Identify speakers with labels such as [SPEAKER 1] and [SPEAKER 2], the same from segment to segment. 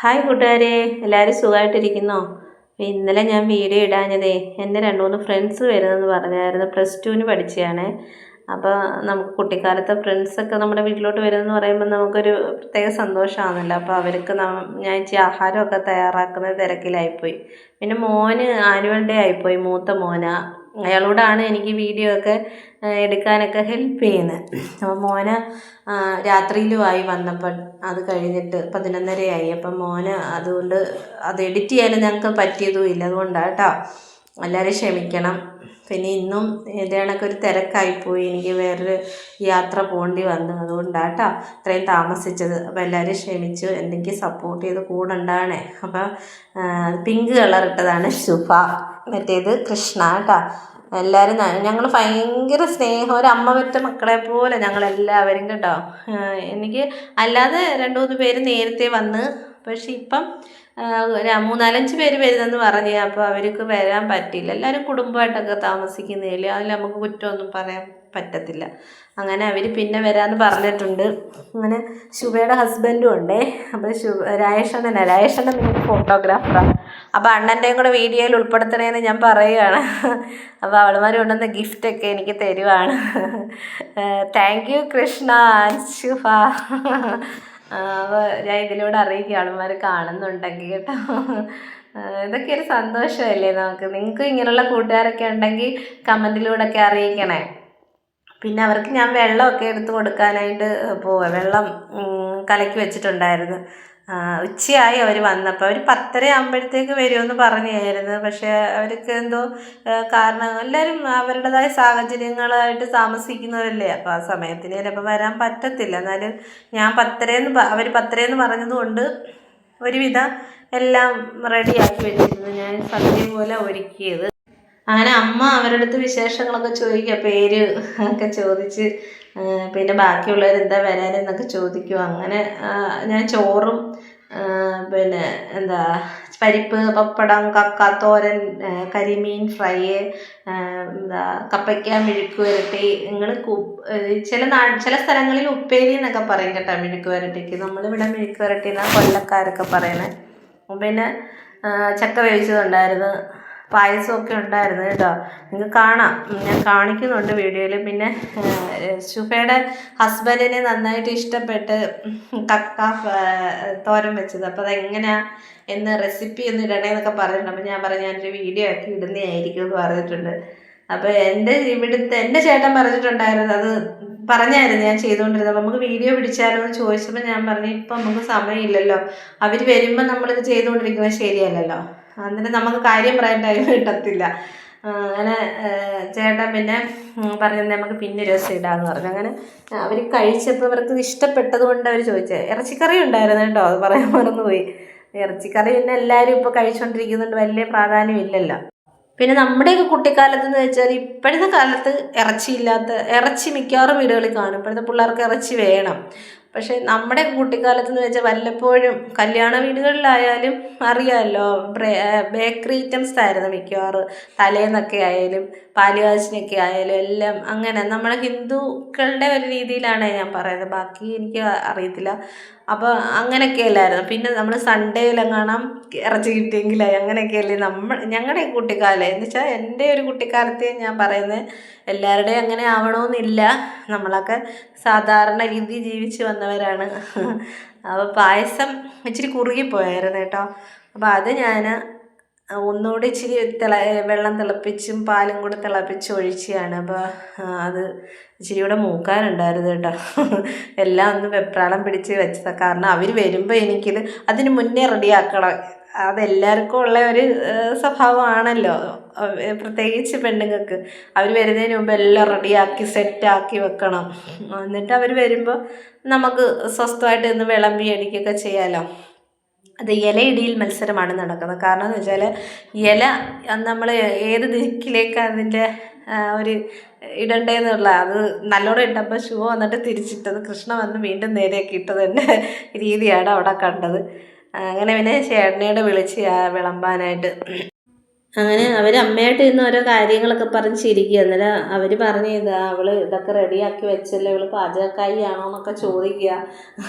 [SPEAKER 1] Hi കൂട്ടുകാരെ, എല്ലാവരും സുഖമായിട്ടിരിക്കുന്നോ? ഇന്നലെ ഞാൻ വീഡിയോ ഇടാഞ്ഞതേ എൻ്റെ 2-3 ഫ്രണ്ട്സ് വരുന്നെന്ന് പറഞ്ഞായിരുന്നു. +2 പഠിച്ചതാണ്. അപ്പോൾ നമുക്ക് കുട്ടിക്കാലത്തെ ഫ്രണ്ട്സൊക്കെ നമ്മുടെ വീട്ടിലോട്ട് വരുമെന്ന് പറയുമ്പോൾ നമുക്കൊരു പ്രത്യേക സന്തോഷമാണല്ലോ. അപ്പോൾ അവർക്ക് ഞാൻ ഇച്ചിരി ആഹാരമൊക്കെ തയ്യാറാക്കുന്ന തിരക്കിലായിപ്പോയി. പിന്നെ മോന് ആനുവൽ ഡേ ആയിപ്പോയി, മൂത്ത മോനാ. അയാളോടാണ് എനിക്ക് വീഡിയോ ഒക്കെ എടുക്കാനൊക്കെ ഹെൽപ്പ് ചെയ്യുന്നത്. അപ്പോൾ മോന് രാത്രിയിലുമായി വന്നപ്പോൾ അത് കഴിഞ്ഞിട്ട് 11:30ആയി. അപ്പം മോന് അതുകൊണ്ട് അത് എഡിറ്റ് ചെയ്യാനും ഞങ്ങൾക്ക് പറ്റിയതുമില്ല. അതുകൊണ്ടാണ് കേട്ടോ, എല്ലാവരും ക്ഷമിക്കണം. പിന്നെ ഇന്നും ഇതേ കണക്കൊരു തിരക്കായിപ്പോയി, എനിക്ക് വേറൊരു യാത്ര പോകേണ്ടി വന്നു. അതുകൊണ്ടാണ് കേട്ടോ ഇത്രയും താമസിച്ചത്. അപ്പോൾ എല്ലാവരും ക്ഷമിച്ചു, എനിക്ക് സപ്പോർട്ട് ചെയ്ത് കൂടെ ഉണ്ടാകണേ. അപ്പോൾ പിങ്ക് കളർ ഇട്ടതാണ് ശുഭ, മറ്റേത് കൃഷ്ണ കേട്ടോ. എല്ലാവരും ഞങ്ങൾ ഭയങ്കര സ്നേഹം, ഒരമ്മ പെറ്റ മക്കളെ പോലെ ഞങ്ങളെല്ലാവരും കേട്ടോ. എനിക്ക് അല്ലാതെ 2-3 പേര് നേരത്തെ വന്ന്, പക്ഷെ ഇപ്പം 3-4-5 പേര് വരുന്നെന്ന് പറഞ്ഞ്. അപ്പോൾ അവർക്ക് വരാൻ പറ്റിയില്ല. എല്ലാവരും കുടുംബമായിട്ടൊക്കെ താമസിക്കുന്നതല്ലേ, അതിൽ നമുക്ക് കുറ്റമൊന്നും പറയാൻ പറ്റത്തില്ല. അങ്ങനെ അവർ പിന്നെ വരാമെന്ന് പറഞ്ഞിട്ടുണ്ട്. അങ്ങനെ ശുഭയുടെ ഹസ്ബൻഡും ഉണ്ടേ. അപ്പോൾ രാജേഷണ്ണൻ ഫോട്ടോഗ്രാഫറാണ്. അപ്പോൾ അണ്ണൻ്റെയും കൂടെ വീഡിയോയിൽ ഉൾപ്പെടുത്തണേന്ന് ഞാൻ പറയുകയാണ്. അപ്പോൾ അവളുമാർ കൊണ്ടുവന്ന ഗിഫ്റ്റൊക്കെ എനിക്ക് തരുവാണ്. താങ്ക് യു കൃഷ്ണ ആൻഡ് ശുഭ. അപ്പോൾ ഞാൻ ഇതിലൂടെ അറിയിക്കുക, ആളുമാർ കാണുന്നുണ്ടെങ്കിൽ കേട്ടോ. ഇതൊക്കെ ഒരു സന്തോഷമല്ലേ നമുക്ക്. നിങ്ങൾക്ക് ഇങ്ങനെയുള്ള കൂട്ടുകാരൊക്കെ ഉണ്ടെങ്കിൽ കമൻറ്റിലൂടെയൊക്കെ അറിയിക്കണേ. പിന്നെ അവർക്ക് ഞാൻ വെള്ളമൊക്കെ എടുത്ത് കൊടുക്കാനായിട്ട് പോവാം. വെള്ളം കലക്കി വെച്ചിട്ടുണ്ടായിരുന്നു. ഉച്ചയായി അവർ വന്നപ്പോൾ. അവർ 10:30 ആകുമ്പോഴത്തേക്ക് വരുമെന്ന് പറഞ്ഞായിരുന്നു. പക്ഷേ അവർക്ക് എന്തോ കാരണം, എല്ലാവരും അവരുടേതായ സാഹചര്യങ്ങളായിട്ട് താമസിക്കുന്നവരല്ലേ. അപ്പോൾ ആ സമയത്തിന് ചിലപ്പോൾ വരാൻ പറ്റത്തില്ല. എന്നാലും ഞാൻ അവർ 10:30 പറഞ്ഞതുകൊണ്ട് ഒരുവിധം എല്ലാം റെഡിയാക്കി വെച്ചിരുന്നു. ഞാൻ സദ്യ പോലെ ഒരുക്കിയത്. അങ്ങനെ അമ്മ അവരുടെ അടുത്ത് വിശേഷങ്ങളൊക്കെ ചോദിക്കുക, പേര് ഒക്കെ ചോദിച്ച്. പിന്നെ ബാക്കിയുള്ളവരെന്താ വരാനെന്നൊക്കെ ചോദിക്കും. അങ്ങനെ ഞാൻ ചോറും പിന്നെ പരിപ്പ്, പപ്പടം, കക്കാത്തോരൻ, കരിമീൻ ഫ്രൈ, കപ്പയ്ക്ക മെഴുക്ക് വരട്ടി. ചില സ്ഥലങ്ങളിൽ ഉപ്പേരി എന്നൊക്കെ പറയും കേട്ടോ മെഴുക്ക് വരട്ടിക്ക്. നമ്മളിവിടെ മെഴുക്ക് വരട്ടി എന്നാണ് കൊല്ലക്കാരൊക്കെ പറയണത്. പിന്നെ ചക്ക വേവിച്ചതുണ്ടായിരുന്നു, പായസമൊക്കെ ഉണ്ടായിരുന്നു കേട്ടോ. നിങ്ങൾക്ക് കാണാം, ഞാൻ കാണിക്കുന്നുണ്ട് വീഡിയോയിൽ. പിന്നെ ശുഭയുടെ ഹസ്ബൻഡിനെ നന്നായിട്ട് ഇഷ്ടപ്പെട്ട് കക്ക തോരൻ വെച്ചത്. അപ്പോൾ അതെങ്ങനെയാണ് എന്ന് റെസിപ്പി ഒന്ന് ഇടണേന്നൊക്കെ പറഞ്ഞിട്ടുണ്ട്. അപ്പോൾ ഞാൻ പറഞ്ഞു ഞാനൊരു വീഡിയോ ആക്കി ഇടുന്നതായിരിക്കും എന്ന് പറഞ്ഞിട്ടുണ്ട്. അപ്പോൾ എൻ്റെ ചേട്ടൻ പറഞ്ഞിട്ടുണ്ടായിരുന്നു, അത് പറഞ്ഞായിരുന്നു ഞാൻ ചെയ്തുകൊണ്ടിരുന്നത്. അപ്പോൾ നമുക്ക് വീഡിയോ പിടിച്ചാലോ എന്ന് ചോദിച്ചപ്പോൾ ഞാൻ പറഞ്ഞു ഇപ്പം നമുക്ക് സമയമില്ലല്ലോ, അവർ വരുമ്പോൾ നമ്മളിത് ചെയ്തുകൊണ്ടിരിക്കുന്നത് ശരിയല്ലല്ലോ, എന്നിട്ട് നമുക്ക് കാര്യം പറയാൻ ടൈം കിട്ടത്തില്ല. അങ്ങനെ ചേട്ടൻ പിന്നെ പറഞ്ഞത് നമുക്ക് പിന്നെ ഒരു ദിവസം ഇടാമെന്ന് പറഞ്ഞു. അങ്ങനെ അവർ കഴിച്ചപ്പോൾ അവർക്ക് ഇഷ്ടപ്പെട്ടത് കൊണ്ട് അവർ ചോദിച്ചത്. ഇറച്ചിക്കറി ഉണ്ടായിരുന്നു കേട്ടോ, അത് പറയാൻ മറന്നുപോയി. ഇറച്ചിക്കറി പിന്നെ എല്ലാവരും ഇപ്പോൾ കഴിച്ചുകൊണ്ടിരിക്കുന്നുണ്ട്, വലിയ പ്രാധാന്യമില്ലല്ലോ. പിന്നെ നമ്മുടെയൊക്കെ കുട്ടിക്കാലത്ത് എന്ന് വെച്ചാൽ ഇപ്പോഴത്തെ കാലത്ത് ഇറച്ചി മിക്കവാറും വീടുകളിൽ കാണും. ഇപ്പോഴത്തെ പിള്ളേർക്ക് ഇറച്ചി വേണം. പക്ഷേ നമ്മുടെ കുട്ടിക്കാലത്ത് എന്ന് വെച്ചാൽ വല്ലപ്പോഴും കല്യാണ വീടുകളിലായാലും അറിയാമല്ലോ, ബേക്കറി ഐറ്റംസ് ആയിരുന്നു മിക്കവാറും. തലേന്നൊക്കെ ആയാലും പാലുകാച്ചിനൊക്കെ ആയാലും എല്ലാം അങ്ങനെ നമ്മുടെ ഹിന്ദുക്കളുടെ ഒരു രീതിയിലാണ് ഞാൻ പറയുന്നത്, ബാക്കി എനിക്ക് അറിയത്തില്ല. അപ്പോൾ അങ്ങനെയൊക്കെ അല്ലായിരുന്നു. പിന്നെ നമ്മൾ സൺഡേയിലെങ്ങാണം ഇറച്ചി കിട്ടിയെങ്കിലായി, അങ്ങനെയൊക്കെയല്ലേ ഞങ്ങളുടെ കുട്ടിക്കാലം. എന്ന് വെച്ചാൽ എൻ്റെ ഒരു കുട്ടിക്കാലത്തെ ഞാൻ പറയുന്നത്. എല്ലാവരുടെയും അങ്ങനെ ആവണമെന്നില്ല, നമ്മളൊക്കെ സാധാരണ രീതി ജീവിച്ച് വന്നവരാണ്. അപ്പോൾ പായസം ഇച്ചിരി കുറുകിപ്പോയായിരുന്നു കേട്ടോ. അപ്പോൾ അത് ഞാൻ ഒന്നുകൂടി ഇച്ചിരി വെള്ളം തിളപ്പിച്ചും പാലും കൂടെ തിളപ്പിച്ച് ഒഴിച്ചാണ്. അപ്പോൾ അത് ഇച്ചിരി കൂടെ മൂക്കാനുണ്ടായിരുന്നു കേട്ടോ. എല്ലാം ഒന്ന് വെപ്രാളം പിടിച്ച് വെച്ചതാണ്. കാരണം അവർ വരുമ്പോൾ എനിക്കിത് അതിന് മുന്നേ റെഡിയാക്കണം. അതെല്ലാവർക്കും ഉള്ള ഒരു സ്വഭാവമാണല്ലോ, പ്രത്യേകിച്ച് പെണ്ണുങ്ങൾക്ക്. അവർ വരുന്നതിന് മുമ്പ് എല്ലാം റെഡിയാക്കി സെറ്റാക്കി വെക്കണം. എന്നിട്ട് അവർ വരുമ്പോൾ നമുക്ക് സ്വസ്ഥമായിട്ട് ഇന്ന് വിളമ്പി അടിക്കുകയൊക്കെ ചെയ്യാമല്ലോ. അത് ഇലയിടിയിൽ മത്സരമാണ് നടക്കുന്നത്. കാരണം എന്ന് വെച്ചാൽ ഇല നമ്മൾ ഏത് ദിക്കിലേക്ക് അതിൻ്റെ ഒരു ഇടണ്ടേന്നുള്ള, അത് നല്ലോണം ഇട്ടപ്പോൾ ശുഭ വന്നിട്ട് തിരിച്ചിട്ടത്, കൃഷ്ണ വന്ന് വീണ്ടും നേരെയൊക്കെ ഇട്ടതിൻ്റെ രീതിയാണ് അവിടെ കണ്ടത്. അങ്ങനെ പിന്നെ ചേട്ടനോട് വിളിച്ച് വിളമ്പാനായിട്ട്. അങ്ങനെ അവർ അമ്മയായിട്ട് ഇന്ന് ഓരോ കാര്യങ്ങളൊക്കെ പറഞ്ഞ് ചിരിക്കുക. അന്നേരം അവർ പറഞ്ഞ് അവൾ ഇതൊക്കെ റെഡിയാക്കി വെച്ചല്ലേ, ഇവൾ പാചകക്കാരി ആണോ എന്നൊക്കെ ചോദിക്കുക.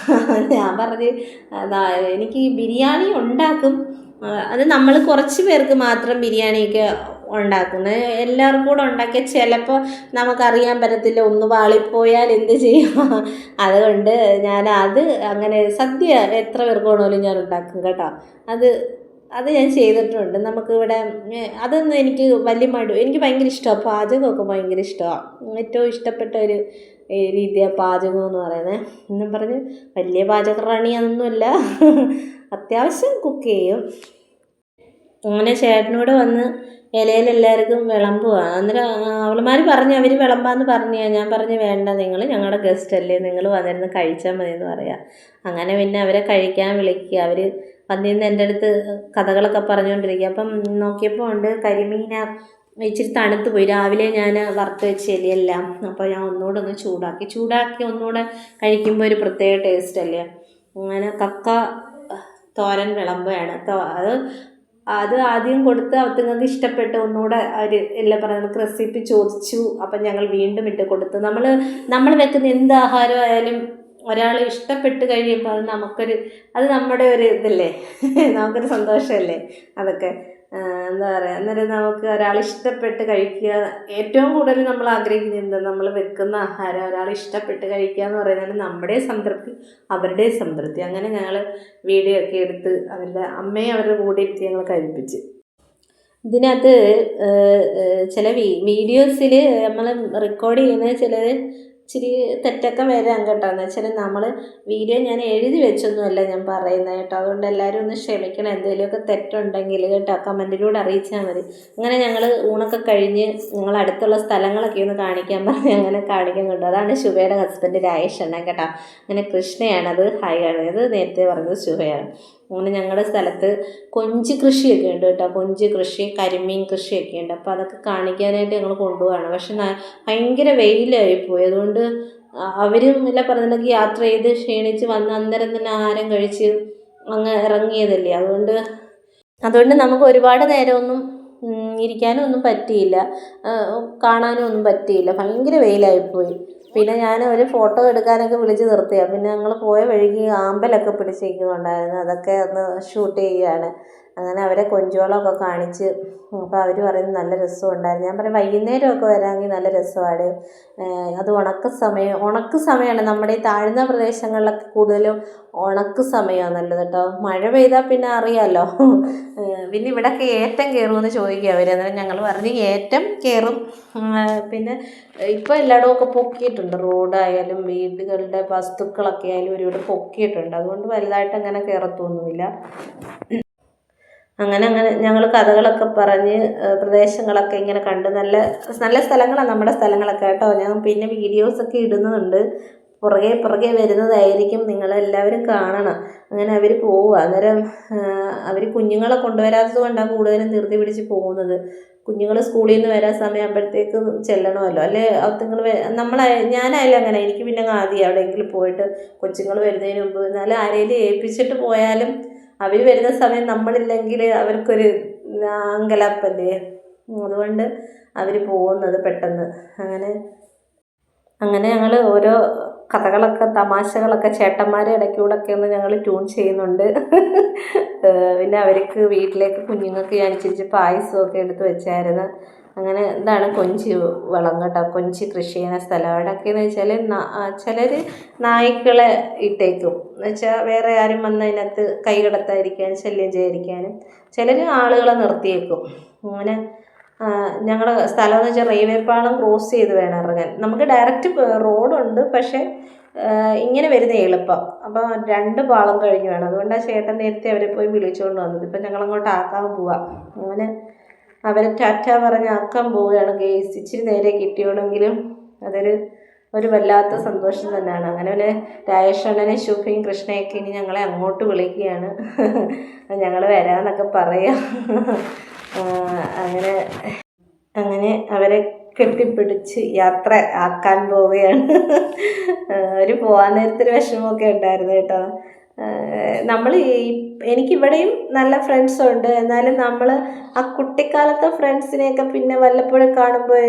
[SPEAKER 1] ഞാൻ പറഞ്ഞ് എനിക്ക് ഈ ബിരിയാണി ഉണ്ടാക്കും, അത് നമ്മൾ കുറച്ച് പേർക്ക് മാത്രം ബിരിയാണിയൊക്കെ ഉണ്ടാക്കുന്നത്. എല്ലാവർക്കും കൂടെ ഉണ്ടാക്കിയാൽ ചിലപ്പോൾ നമുക്കറിയാൻ പറ്റത്തില്ല, ഒന്ന് പാളിപ്പോയാൽ എന്ത് ചെയ്യും. അതുകൊണ്ട് അത് അങ്ങനെ സദ്യ എത്ര പേർക്ക് വേണമെങ്കിലും ഞാൻ ഉണ്ടാക്കും കേട്ടോ. അത് ഞാൻ ചെയ്തിട്ടുണ്ട്. നമുക്കിവിടെ അതൊന്നും എനിക്ക് വലിയ എനിക്ക് ഭയങ്കര ഇഷ്ടമാണ്, പാചകമൊക്കെ ഭയങ്കര ഇഷ്ടമാണ്. ഏറ്റവും ഇഷ്ടപ്പെട്ട ഒരു രീതിയാണ് പാചകം എന്ന് പറയുന്നത്. എന്നും പറഞ്ഞ് വലിയ പാചകറാണി അതൊന്നുമല്ല, അത്യാവശ്യം കുക്ക് ചെയ്യും. അങ്ങനെ ചേട്ടനോട് വന്ന് ഇലയിൽ എല്ലാവർക്കും വിളമ്പുവാണ്. അന്നേരം അവളുമാർ പറഞ്ഞ് അവർ വിളമ്പാന്ന് പറഞ്ഞാൽ ഞാൻ പറഞ്ഞ് വേണ്ട, നിങ്ങൾ ഞങ്ങളുടെ ഗസ്റ്റ് അല്ലേ, നിങ്ങൾ വന്നിരുന്ന് കഴിച്ചാൽ മതി എന്ന് പറയാം. അങ്ങനെ പിന്നെ അവരെ കഴിക്കാൻ വിളിക്കുക. അവർ വന്നിരുന്ന് എൻ്റെ അടുത്ത് കഥകളൊക്കെ പറഞ്ഞുകൊണ്ടിരിക്കുക. അപ്പം നോക്കിയപ്പോൾ ഉണ്ട് കരിമീന ഇച്ചിരി തണുത്ത് പോയി. രാവിലെ ഞാൻ വറുത്ത് വെച്ച ഇലയെല്ലാം. അപ്പോൾ ഞാൻ ഒന്നുകൂടെ ഒന്ന് ചൂടാക്കി ഒന്നുകൂടെ കഴിക്കുമ്പോൾ ഒരു പ്രത്യേക ടേസ്റ്റ് അല്ലേ. അങ്ങനെ കക്ക തോരൻ വിളമ്പുകയാണ്. അത് ആദ്യം കൊടുത്ത് അവർക്ക് ഇഷ്ടപ്പെട്ട് ഒന്നുകൂടെ അവർ എല്ലാം പറഞ്ഞ് നമുക്ക് റെസിപ്പി ചോദിച്ചു. അപ്പം ഞങ്ങൾ വീണ്ടും ഇട്ട് കൊടുത്തു. നമ്മൾ വെക്കുന്ന എന്ത് ആഹാരമായാലും ഒരാൾ ഇഷ്ടപ്പെട്ട് കഴിയുമ്പോൾ അത് നമ്മുടെ ഒരു ഇതല്ലേ, നമുക്കൊരു സന്തോഷമല്ലേ അതൊക്കെ. എന്താ പറയുക, അന്നേരം നമുക്ക് ഒരാൾ ഇഷ്ടപ്പെട്ട് കഴിക്കുക. ഏറ്റവും കൂടുതൽ നമ്മൾ ആഗ്രഹിക്കുന്നത് എന്താ, നമ്മൾ വെക്കുന്ന ആഹാരം ഒരാൾ ഇഷ്ടപ്പെട്ട് കഴിക്കുക എന്ന് പറയുന്നത് നമ്മുടെ സംതൃപ്തി അവരുടെയും സംതൃപ്തി. അങ്ങനെ ഞങ്ങൾ വീഡിയോ ഒക്കെ എടുത്ത് അവരുടെ അമ്മയെ അവരുടെ കൂടെ ഇരുത്തി ഞങ്ങൾ കഴിപ്പിച്ച്. ഇതിനകത്ത് ചില വീഡിയോസിൽ നമ്മൾ റെക്കോർഡ് ചെയ്യുന്നത് ചിലർ ഇച്ചിരി തെറ്റൊക്കെ വരാം കേട്ടോ. എന്ന് വെച്ചാൽ നമ്മൾ വീഡിയോ ഞാൻ എഴുതി വെച്ചൊന്നുമല്ല ഞാൻ പറയുന്നത് കേട്ടോ. അതുകൊണ്ട് എല്ലാവരും ഒന്ന് ക്ഷമിക്കണം, എന്തെങ്കിലുമൊക്കെ തെറ്റുണ്ടെങ്കിൽ കേട്ടോ കമൻറ്റിലൂടെ അറിയിച്ചാൽ മതി. അങ്ങനെ ഞങ്ങൾ ഊണൊക്കെ കഴിഞ്ഞ് ഞങ്ങൾ അടുത്തുള്ള സ്ഥലങ്ങളൊക്കെ ഒന്ന് കാണിക്കാൻ പറഞ്ഞ് അങ്ങനെ കാണിക്കാൻ കൊണ്ടു. അതാണ് ശുഭയുടെ ഹസ്ബൻഡ് രാജേഷ് അണ്ണൻ കേട്ടോ. അങ്ങനെ കൃഷ്ണയാണത്, ഹായ് ആണ്. അത് നേരത്തെ പറഞ്ഞത് ശുഭയാണ്. അങ്ങനെ ഞങ്ങളുടെ സ്ഥലത്ത് കൊഞ്ച് കൃഷിയൊക്കെ ഉണ്ട് കേട്ടോ. കൊഞ്ച് കൃഷി, കരിമീൻ കൃഷിയൊക്കെ ഉണ്ട്. അപ്പോൾ അതൊക്കെ കാണിക്കാനായിട്ട് ഞങ്ങൾ കൊണ്ടുപോവാണ്. പക്ഷെ ഭയങ്കര വെയിലായിപ്പോയി. അതുകൊണ്ട് അവരും ഇല്ല പറഞ്ഞിട്ടുണ്ടെങ്കിൽ യാത്ര ചെയ്ത് ക്ഷീണിച്ച് വന്ന് അന്നേരം തന്നെ ആഹാരം കഴിച്ച് അങ്ങ് ഇറങ്ങിയതല്ലേ. അതുകൊണ്ട് നമുക്ക് ഒരുപാട് നേരമൊന്നും ഇരിക്കാനും ഒന്നും പറ്റിയില്ല, കാണാനും ഒന്നും പറ്റിയില്ല. ഭയങ്കര വെയിലായിപ്പോയി. പിന്നെ ഞാൻ ഒരു ഫോട്ടോ എടുക്കാനൊക്കെ വിളിച്ച് നിർത്തിയാണ്. പിന്നെ ഞങ്ങൾ പോയ വഴിക്ക് ആമ്പലൊക്കെ പിടിച്ചിരിക്കുന്നുണ്ടായിരുന്നു, അതൊക്കെ ഒന്ന് ഷൂട്ട് ചെയ്യുകയാണ്. അങ്ങനെ അവരെ കൊഞ്ചുവെള്ളമൊക്കെ കാണിച്ച്. അപ്പോൾ അവർ പറയുന്നത് നല്ല രസമുണ്ടായിരുന്നു. ഞാൻ പറയും വൈകുന്നേരമൊക്കെ വരാമെങ്കിൽ നല്ല രസമാണ്. അത് ഉണക്ക് സമയമാണ്. നമ്മുടെ ഈ താഴ്ന്ന പ്രദേശങ്ങളിലൊക്കെ കൂടുതലും ഉണക്ക് സമയമാണ് നല്ലത് കേട്ടോ. മഴ പെയ്താൽ പിന്നെ അറിയാമല്ലോ. പിന്നെ ഇവിടെയൊക്കെ ഏറ്റം കയറുമെന്ന് ചോദിക്കുക അവർ. അന്നേരം ഞങ്ങൾ പറഞ്ഞ് ഏറ്റം കയറും. പിന്നെ ഇപ്പോൾ എല്ലായിടമൊക്കെ പൊക്കിയിട്ടുണ്ട്, റോഡായാലും വീടുകളുടെ വസ്തുക്കളൊക്കെ ആയാലും ഒരുപാട് പൊക്കിയിട്ടുണ്ട്. അതുകൊണ്ട് വലുതായിട്ട് അങ്ങനെ കയറത്തൊന്നുമില്ല. അങ്ങനെ ഞങ്ങൾ കഥകളൊക്കെ പറഞ്ഞ് പ്രദേശങ്ങളൊക്കെ ഇങ്ങനെ കണ്ട് നല്ല നല്ല സ്ഥലങ്ങളാണ് നമ്മുടെ സ്ഥലങ്ങളൊക്കെ കേട്ടോ. ഞാൻ പിന്നെ വീഡിയോസൊക്കെ ഇടുന്നുണ്ട്, പുറകെ വരുന്നതായിരിക്കും, നിങ്ങളെല്ലാവരും കാണണം. അങ്ങനെ അവർ പോവുക. അന്നേരം അവർ കുഞ്ഞുങ്ങളെ കൊണ്ടുവരാത്തത് കൊണ്ടാണ് കൂടുതലും ധൃതി പിടിച്ച് പോകുന്നത്. കുഞ്ഞുങ്ങൾ സ്കൂളിൽ നിന്ന് വരാൻ സമയമാകുമ്പോഴത്തേക്കും ചെല്ലണമല്ലോ, അല്ലേ ഞാനായാലും അങ്ങനെ. എനിക്ക് പിന്നെ ആദ്യം എവിടെയെങ്കിലും പോയിട്ട് കൊച്ചുങ്ങൾ വരുന്നതിന് മുമ്പ് എന്നാലും ആരെങ്കിലും ഏൽപ്പിച്ചിട്ട് പോയാലും അവർ വരുന്ന സമയം നമ്മളില്ലെങ്കിൽ അവർക്കൊരു അങ്കലാപ്പല്ലേ. അതുകൊണ്ട് അവർ പോകുന്നത് പെട്ടെന്ന്. അങ്ങനെ ഞങ്ങൾ ഓരോ കഥകളൊക്കെ തമാശകളൊക്കെ ചേട്ടന്മാരെ ഇടയ്ക്കൂടൊക്കെ ഒന്ന് ഞങ്ങൾ ട്യൂൺ ചെയ്യുന്നുണ്ട്. പിന്നെ അവർക്ക് വീട്ടിലേക്ക് കുഞ്ഞുങ്ങൾക്ക് ഞാൻ ഇച്ചിരി പായസമൊക്കെ എടുത്ത് വെച്ചായിരുന്നു. അങ്ങനെ ഇതാണ് കൊഞ്ച് വളം കേട്ടോ. കൊഞ്ച് കൃഷി ചെയ്യുന്ന സ്ഥലം. അവിടെയൊക്കെയെന്ന് വെച്ചാൽ ചിലർ നായ്ക്കളെ ഇട്ടേക്കും, എന്ന് വെച്ചാൽ വേറെ ആരും വന്ന് അതിനകത്ത് കൈ കടത്താതിരിക്കാനും ശല്യം ചെയ്യാതിരിക്കാനും. ചിലർ ആളുകളെ നിർത്തിയേക്കും. അങ്ങനെ ഞങ്ങളുടെ സ്ഥലം എന്ന് വെച്ചാൽ റെയിൽവേ പാളം ക്രോസ് ചെയ്ത് വേണം ഇറങ്ങാൻ. നമുക്ക് ഡയറക്റ്റ് റോഡുണ്ട്, പക്ഷേ ഇങ്ങനെ വരുന്ന എളുപ്പം. അപ്പോൾ 2 പാളം കഴിഞ്ഞ് വേണം. അതുകൊണ്ടാണ് ചേട്ടൻ നേരത്തെ അവരെ പോയി വിളിച്ചുകൊണ്ട് വന്നത്. ഇപ്പം ഞങ്ങളങ്ങോട്ട് ആക്കാൻ പോവാം. അങ്ങനെ അവരെ ടാറ്റ പറഞ്ഞ് ആക്കാൻ പോവുകയാണ് ഗേസ്. ഇച്ചിരി നേരെ കിട്ടിയോളെങ്കിലും ഒരു വല്ലാത്ത സന്തോഷം തന്നെയാണ്. അങ്ങനെ രാജേഷ് അണ്ണനെ ശുഭയും കൃഷ്ണയൊക്കെ ഇനി ഞങ്ങളെ അങ്ങോട്ട് വിളിക്കുകയാണ്. ഞങ്ങൾ വരാമെന്നൊക്കെ പറയാം. അങ്ങനെ അവരെ കെട്ടിപ്പിടിച്ച് യാത്ര ആക്കാൻ പോവുകയാണ്. അവർ പോകാൻ നേരത്തൊരു വിഷമമൊക്കെ ഉണ്ടായിരുന്നു കേട്ടോ. നമ്മൾ എനിക്കിവിടെയും നല്ല ഫ്രണ്ട്സുണ്ട്. എന്നാലും നമ്മൾ ആ കുട്ടിക്കാലത്തെ ഫ്രണ്ട്സിനെയൊക്കെ പിന്നെ വല്ലപ്പോഴും കാണുമ്പോൾ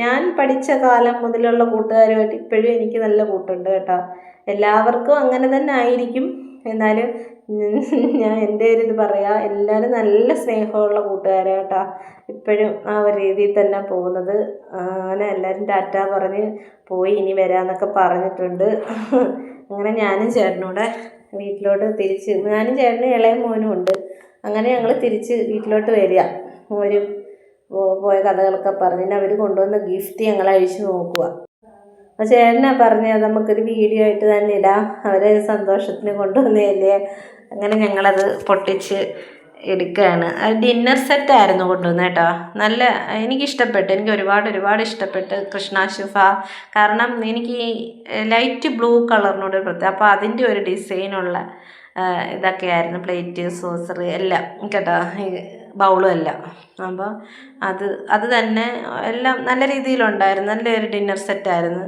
[SPEAKER 1] ഞാൻ പഠിച്ച കാലം മുതലുള്ള കൂട്ടുകാരുമായിട്ട് ഇപ്പോഴും എനിക്ക് നല്ല കൂട്ടുണ്ട് കേട്ടോ. എല്ലാവർക്കും അങ്ങനെ തന്നെ ആയിരിക്കും. എന്നാലും ഞാൻ എൻ്റെ ഒരു ഇത് പറയാം, എല്ലാവരും നല്ല സ്നേഹമുള്ള കൂട്ടുകാരാണ് കേട്ടോ. ഇപ്പോഴും ആ ഒരു രീതിയിൽ തന്നെ പോകുന്നത്. അങ്ങനെ എല്ലാവരും ടാറ്റ പറഞ്ഞ് പോയി, ഇനി വരാമെന്നൊക്കെ പറഞ്ഞിട്ടുണ്ട്. അങ്ങനെ ഞാനും ചേട്ടനൂടെ വീട്ടിലോട്ട് തിരിച്ച്, ഞാനും ചേട്ടനും ഇളയ മോനും ഉണ്ട്. അങ്ങനെ ഞങ്ങൾ തിരിച്ച് വീട്ടിലോട്ട് വരിക. ഒരു പോയ കഥകളൊക്കെ പറഞ്ഞ് അവർ കൊണ്ടുവന്ന ഗിഫ്റ്റ് ഞങ്ങൾ അഴിച്ചു നോക്കുക. അപ്പോൾ ചേട്ടനാ പറഞ്ഞത് നമുക്കൊരു വീഡിയോ ആയിട്ട് തന്നെ ഇടാം, അവരെ സന്തോഷത്തിന് കൊണ്ടുവന്നതല്ലേ. അങ്ങനെ ഞങ്ങളത് പൊട്ടിച്ച് എടുക്കുകയാണ്. അത് ഡിന്നർ സെറ്റായിരുന്നു കൊണ്ടുവന്നത് കേട്ടോ. നല്ല എനിക്കിഷ്ടപ്പെട്ടു, എനിക്ക് ഒരുപാട് ഇഷ്ടപ്പെട്ട് കൃഷ്ണാശുഫ. കാരണം എനിക്ക് ഈ ലൈറ്റ് ബ്ലൂ കളറിനോട് പ്രത്യേകം, അപ്പോൾ അതിൻ്റെ ഒരു ഡിസൈനുള്ള ഇതൊക്കെയായിരുന്നു, പ്ലേറ്റ് സോസർ എല്ലാം കേട്ടോ, ഈ ബൗളും എല്ലാം. അപ്പോൾ അത് തന്നെ എല്ലാം നല്ല രീതിയിലുണ്ടായിരുന്നു, നല്ലൊരു ഡിന്നർ സെറ്റായിരുന്നു.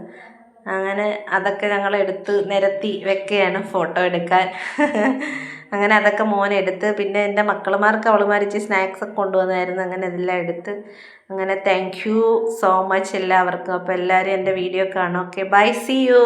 [SPEAKER 1] അങ്ങനെ അതൊക്കെ ഞങ്ങൾ എടുത്ത് നിരത്തി വെക്കുകയാണ് ഫോട്ടോ എടുക്കാൻ. അങ്ങനെ അതൊക്കെ മോനെടുത്ത്, പിന്നെ എൻ്റെ മക്കളുമാർക്ക് അവളുമാർ ഇച്ചിരി സ്നാക്സൊക്കെ കൊണ്ടുവന്നായിരുന്നു. അങ്ങനെ ഇതെല്ലാം എടുത്ത്, അങ്ങനെ താങ്ക് യു സോ മച്ച് എല്ലാവർക്കും. അപ്പോൾ എല്ലാവരും എൻ്റെ വീഡിയോ കാണും. Okay, bye, see U.